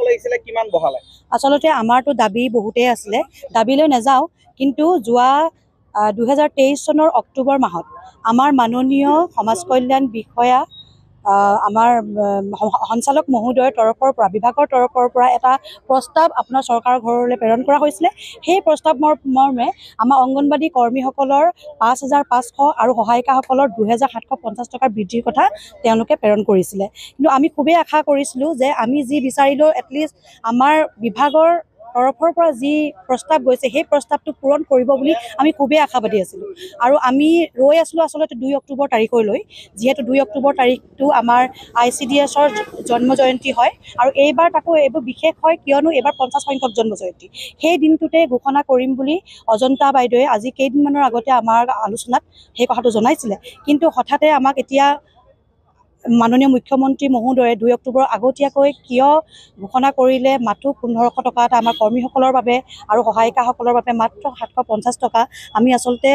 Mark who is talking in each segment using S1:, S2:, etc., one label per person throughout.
S1: লাগিছিলে কিমান বহালে
S2: আচলতে আমাৰটো দাবী বহুতেই আছিলে দাবীলৈ নাযাওঁ কিন্তু যোৱা 2023 চনৰ অক্টোবৰ মাহত আমাৰ মাননীয় সমাজ কল্যাণ বিষয়া আমাৰ সঞ্চালক মহোদয়ৰ তৰফৰ পৰা বিভাগৰ তৰফৰ পৰা এটা প্ৰস্তাৱ আপোনাৰ চৰকাৰৰ ঘৰলৈ প্ৰেৰণ কৰা হৈছিলে সেই প্ৰস্তাৱ মৰ্মে আমাৰ অংগনবাদী কৰ্মীসকলৰ 5,500 আৰু সহায়িকাসকলৰ 2,750 টকাৰ বৃদ্ধিৰ কথা তেওঁলোকে প্ৰেৰণ কৰিছিলে কিন্তু আমি খুবেই আশা কৰিছিলোঁ যে আমি যি বিচাৰিলোঁ এটলিষ্ট আমাৰ বিভাগৰ তৰফৰ পৰা যি প্ৰস্তাৱ গৈছে সেই প্ৰস্তাৱটো পূৰণ কৰিব বুলি আমি খুবেই আশাবাদী আছিলোঁ আৰু আমি ৰৈ আছিলোঁ আচলতে 2 অক্টোবৰ তাৰিখলৈ যিহেতু 2 অক্টোবৰ তাৰিখটো আমাৰ ICDSৰ জন্ম জয়ন্তী হয় আৰু এইবাৰ তাকো এইবোৰ বিশেষ হয় কিয়নো এইবাৰ 50 সংখ্যক জন্ম জয়ন্তী সেই দিনটোতে ঘোষণা কৰিম বুলি অজন্তা বাইদেৱে আজি কেইদিনমানৰ আগতে আমাৰ আলোচনাত সেই কথাটো জনাইছিলে কিন্তু হঠাতে আমাক এতিয়া মাননীয় মুখ্যমন্ত্ৰী মহোদয়ে 2 অক্টোবৰ আগতীয়াকৈ কিয় ঘোষণা কৰিলে মাত্ৰ 1500 টকা এটা আমাৰ কৰ্মীসকলৰ বাবে আৰু সহায়িকাসকলৰ বাবে মাত্ৰ 750 টকা আমি আচলতে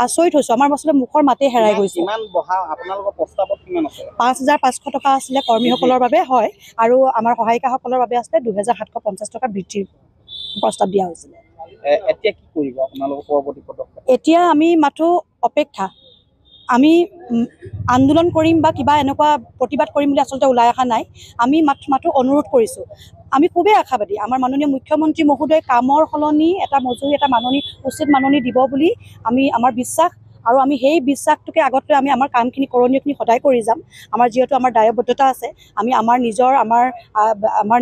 S2: আচৰিত হৈছোঁ আমাৰ আচলতে মুখৰ মাতে হেৰাই গৈছে
S1: কিমান বহা আপোনালোকৰ প্ৰস্তাৱত কিমান আছে
S2: 5,500 টকা আছিলে কৰ্মীসকলৰ বাবে হয় আৰু আমাৰ সহায়িকাসকলৰ বাবে আছিলে 2,750 টকা বৃদ্ধিৰ প্ৰস্তাৱ দিয়া হৈছিলে
S1: এতিয়া কি কৰিব আপোনালোকৰ পৰৱৰ্তী পদক্ষেপ
S2: এতিয়া আমি মাত্ৰ অপেক্ষা আমি আন্দোলন কৰিম বা কিবা এনেকুৱা প্ৰতিবাদ কৰিম বুলি আচলতে ওলাই অহা নাই আমি মাত্ৰ অনুৰোধ কৰিছোঁ আমি খুবেই আশাবাদী আমাৰ মাননীয় মুখ্যমন্ত্ৰী মহোদয় কামৰ সলনি এটা মজুৰি এটা মাননি উচিত মাননি দিব বুলি আমাৰ বিশ্বাস আৰু আমি সেই বিশ্বাসটোকে আগত লৈ আমি আমাৰ কামখিনি কৰণীয়খিনি সদায় কৰি যাম আমাৰ যিহেতু আমাৰ দায়বদ্ধতা আছে আমি আমাৰ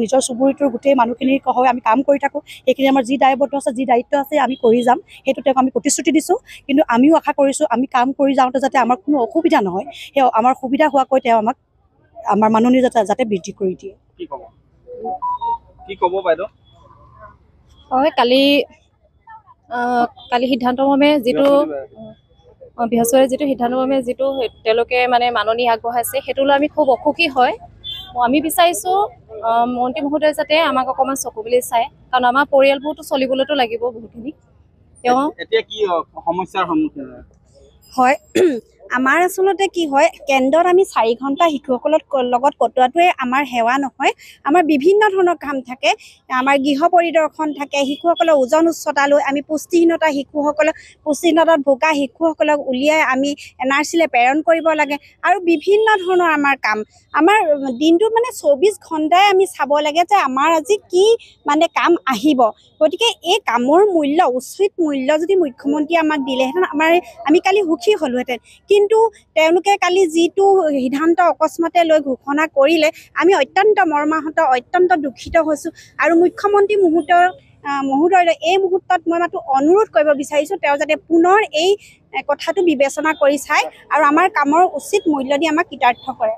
S2: নিজৰ চুবুৰীটোৰ গোটেই মানুহখিনিৰ হৈ আমি কাম কৰি থাকোঁ সেইখিনি আমাৰ যি দায়বদ্ধ আছে যি দায়িত্ব আছে আমি কৰি যাম সেইটো তেওঁক আমি প্ৰতিশ্ৰুতি দিছোঁ কিন্তু আমিও আশা কৰিছোঁ আমি কাম কৰি যাওঁতে যাতে আমাৰ কোনো অসুবিধা নহয় সেই আমাৰ সুবিধা হোৱাকৈ তেওঁ আমাক আমাৰ মাননি যাতে বৃদ্ধি কৰি দিয়ে
S1: কি ক'ব বাইদেউ
S3: হয় কালি সিদ্ধান্তমৰ্মে যিটো বৃহস্পতিবাৰে যিটো সিদ্ধান্তমৰ্মে যিটো তেওঁলোকে মানে মাননি আগবঢ়াইছে সেইটো লৈ আমি খুব অসুখী হয় আমি বিচাৰিছোঁ মন্ত্ৰী মহোদয়ে যাতে আমাক অকণমান চকু বুলি চায় কাৰণ আমাৰ পৰিয়ালবোৰতো চলিবলৈতো লাগিব বহুতখিনি তেওঁ
S1: এতিয়া কি সমস্যাৰ সন্মুখীন
S4: হয় আমাৰ আচলতে কি হয় কেন্দ্ৰত আমি 4 ঘণ্টা শিশুসকলৰ লগত কটোৱাটোৱে আমাৰ সেৱা নহয় আমাৰ বিভিন্ন ধৰণৰ কাম থাকে আমাৰ গৃহ পৰিদৰ্শন থাকে শিশুসকলৰ ওজন উচ্চতালৈ আমি পুষ্টিহীনতাত ভোগা শিশুসকলক উলিয়াই আমি NRCলৈ প্ৰেৰণ কৰিব লাগে আৰু বিভিন্ন ধৰণৰ আমাৰ কাম আমাৰ দিনটোত মানে 24 ঘণ্টাই আমি চাব লাগে যে আমাৰ আজি কি মানে কাম আহিব গতিকে এই কামৰ মূল্য উচিত মূল্য যদি মুখ্যমন্ত্ৰীয়ে আমাক দিলেহেঁতেন আমি কালি সুখী হ'লোহেঁতেন কিন্তু তেওঁলোকে কালি যিটো সিদ্ধান্ত অকস্মাতে লৈ ঘোষণা কৰিলে আমি অত্যন্ত মৰ্মাহত অত্যন্ত দুখিত হৈছোঁ আৰু মুখ্যমন্ত্ৰী মহোদয়লৈ এই মুহূৰ্তত মই মাত্ৰ অনুৰোধ কৰিব বিচাৰিছোঁ তেওঁ যাতে পুনৰ এই কথাটো বিবেচনা কৰি চায় আৰু আমাৰ কামৰ উচিত মূল্য দি আমাক কৃতাৰ্থ কৰে